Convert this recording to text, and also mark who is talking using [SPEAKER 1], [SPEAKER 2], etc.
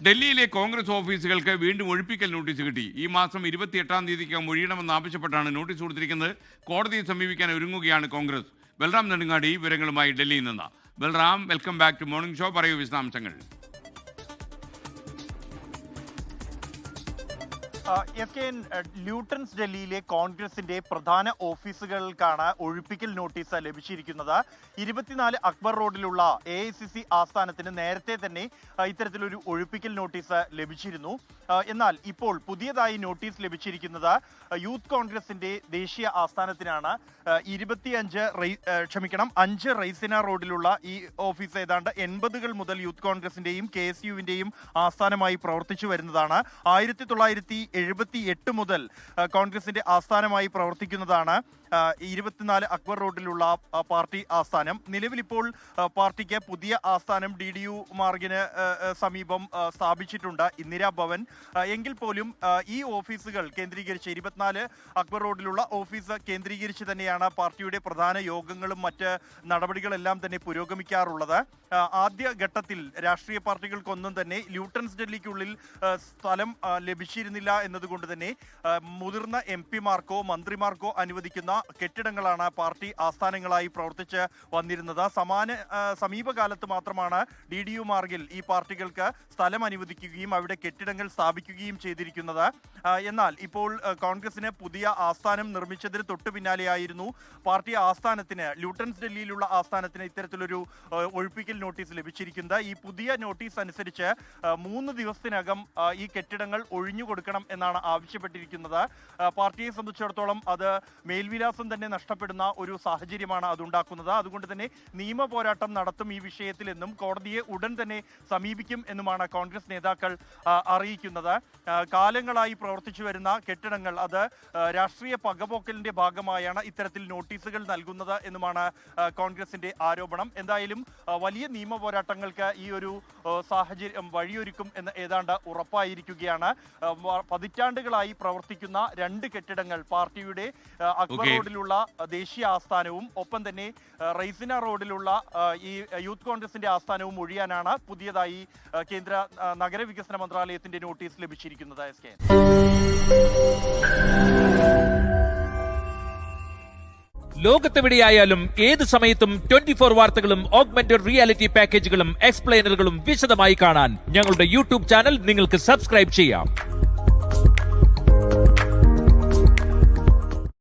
[SPEAKER 1] ഡൽഹിയിലെ കോൺഗ്രസ് ഓഫീസുകൾക്ക് വീണ്ടും ഒഴിപ്പിക്കൽ നോട്ടീസ് കിട്ടി. ഈ മാസം 28-ാം തീയതിക്കകം ഒഴിയണമെന്നാവശ്യപ്പെട്ടാണ് നോട്ടീസ് കൊടുത്തിരിക്കുന്നത്. കോടതിയെ സമീപിക്കാൻ ഒരുങ്ങുകയാണ് കോൺഗ്രസ്. ബൽറാം നെടുങ്ങാടി വിവരങ്ങളുമായി ഡൽഹിയിൽ നിന്ന്. Balram, welcome back to morning show. പറയൂ വിശദാംശങ്ങൾ.
[SPEAKER 2] ല്യൂട്ടൻസ് ഡൽഹിയിലെ കോൺഗ്രസിന്റെ പ്രധാന ഓഫീസുകൾക്കാണ് ഒഴിപ്പിക്കൽ നോട്ടീസ് ലഭിച്ചിരിക്കുന്നത്. 24 അക്ബർ റോഡിലുള്ള AICC ആസ്ഥാനത്തിന് നേരത്തെ തന്നെ ഇത്തരത്തിലൊരു ഒഴിപ്പിക്കൽ നോട്ടീസ് ലഭിച്ചിരുന്നു. എന്നാൽ ഇപ്പോൾ പുതിയതായി നോട്ടീസ് ലഭിച്ചിരിക്കുന്നത് യൂത്ത് കോൺഗ്രസിന്റെ ദേശീയ ആസ്ഥാനത്തിനാണ്. 5 റൈസിന റോഡിലുള്ള ഈ ഓഫീസ് ഏതാണ്ട് 80കൾ മുതൽ യൂത്ത് കോൺഗ്രസിന്റെയും KSUവിന്റെയും ആസ്ഥാനമായി പ്രവർത്തിച്ചു വരുന്നതാണ്. 1978 മുതൽ കോൺഗ്രസിന്റെ ആസ്ഥാനമായി പ്രവർത്തിക്കുന്നതാണ് 24 അക്ബർ റോഡിലുള്ള പാർട്ടി ആസ്ഥാനം. നിലവിലിപ്പോൾ പാർട്ടിക്ക് പുതിയ ആസ്ഥാനം DDU മാർഗിന് സമീപം സ്ഥാപിച്ചിട്ടുണ്ട്, ഇന്ദിരാ ഭവൻ. എങ്കിൽ പോലും ഈ ഓഫീസുകൾ കേന്ദ്രീകരിച്ച് 24 അക്ബർ റോഡിലുള്ള ഓഫീസ് കേന്ദ്രീകരിച്ച് തന്നെയാണ് പാർട്ടിയുടെ പ്രധാന യോഗങ്ങളും മറ്റ് നടപടികളെല്ലാം തന്നെ പുരോഗമിക്കാറുള്ളത്. ആദ്യ ഘട്ടത്തിൽ രാഷ്ട്രീയ പാർട്ടികൾക്കൊന്നും തന്നെ ല്യൂട്ടൻസ് ഡൽഹിക്കുള്ളിൽ സ്ഥലം ലഭിച്ചിരുന്നില്ല എന്നതുകൊണ്ട് തന്നെ മുതിർന്ന MP-മാർക്കോ മന്ത്രിമാർക്കോ അനുവദിക്കുന്ന കെട്ടിടങ്ങളാണ് പാർട്ടി ആസ്ഥാനങ്ങളായി പ്രവർത്തിച്ച് വന്നിരുന്നത്. സമീപകാലത്ത് മാത്രമാണ് DDU മാർഗിൽ ഈ പാർട്ടികൾക്ക് സ്ഥലം അനുവദിക്കുകയും അവിടെ കെട്ടിടങ്ങൾ സ്ഥാപിക്കുകയും ചെയ്തിരിക്കുന്നത്. എന്നാൽ ഇപ്പോൾ കോൺഗ്രസിന് പുതിയ ആസ്ഥാനം നിർമ്മിച്ചതിന് തൊട്ടു പിന്നാലെയായിരുന്നു പാർട്ടി ആസ്ഥാനത്തിന്, ല്യൂട്ടൻസ് ഡൽഹിയിലുള്ള ആസ്ഥാനത്തിന് ഇത്തരത്തിലൊരു ഒഴിപ്പിക്കൽ നോട്ടീസ് ലഭിച്ചിരിക്കുന്നത്. ഈ പുതിയ നോട്ടീസ് അനുസരിച്ച് 3 ദിവസത്തിനകം ഈ കെട്ടിടങ്ങൾ ഒഴിഞ്ഞു കൊടുക്കണം എന്നാണ് ആവശ്യപ്പെട്ടിരിക്കുന്നത്. പാർട്ടിയെ സംബന്ധിച്ചിടത്തോളം അത് മേൽവിലാസം തന്നെ നഷ്ടപ്പെടുന്ന ഒരു സാഹചര്യമാണ് അതുണ്ടാക്കുന്നത്. അതുകൊണ്ട് തന്നെ നിയമ പോരാട്ടം നടത്തും ഈ വിഷയത്തിൽ എന്നും കോടതിയെ ഉടൻ തന്നെ സമീപിക്കും എന്നുമാണ് കോൺഗ്രസ് നേതാക്കൾ അറിയിക്കുന്നത്. കാലങ്ങളായി പ്രവർത്തിച്ചു വരുന്ന കെട്ടിടങ്ങൾ അത് രാഷ്ട്രീയ പകപോക്കലിന്റെ ഭാഗമായാണ് ഇത്തരത്തിൽ നോട്ടീസുകൾ നൽകുന്നത് എന്നുമാണ് കോൺഗ്രസിന്റെ ആരോപണം. എന്തായാലും വലിയ നിയമ പോരാട്ടങ്ങൾക്ക് ഈ ഒരു സാഹചര്യം വഴിയൊരുക്കും എന്ന് ഏതാണ്ട് ഉറപ്പായിരിക്കുകയാണ്. പതിറ്റാണ്ടുകളായി പ്രവർത്തിക്കുന്ന 2 കെട്ടിടങ്ങൾ, പാർട്ടിയുടെ അക്ബർ റോഡിലുള്ള ദേശീയ ആസ്ഥാനവും ഒപ്പം തന്നെ റൈസിന റോഡിലുള്ള ഈ യൂത്ത് കോൺഗ്രസിന്റെ ആസ്ഥാനവും ഒഴിയാനാണ് പുതിയതായി കേന്ദ്ര നഗരവികസന മന്ത്രാലയത്തിന്റെ നോട്ടീസ് ലഭിച്ചിരിക്കുന്നത്.
[SPEAKER 3] ലോകത്തെവിടെയായാലും ഏത് സമയത്തും 24 വാർത്തകളും ഓഗ്മെന്റഡ് റിയാലിറ്റി പാക്കേജുകളും എക്സ്പ്ലെയിനറുകളും വിശദമായി കാണാൻ ഞങ്ങളുടെ YouTube ചാനൽ നിങ്ങൾക്ക് സബ്സ്ക്രൈബ് ചെയ്യാം.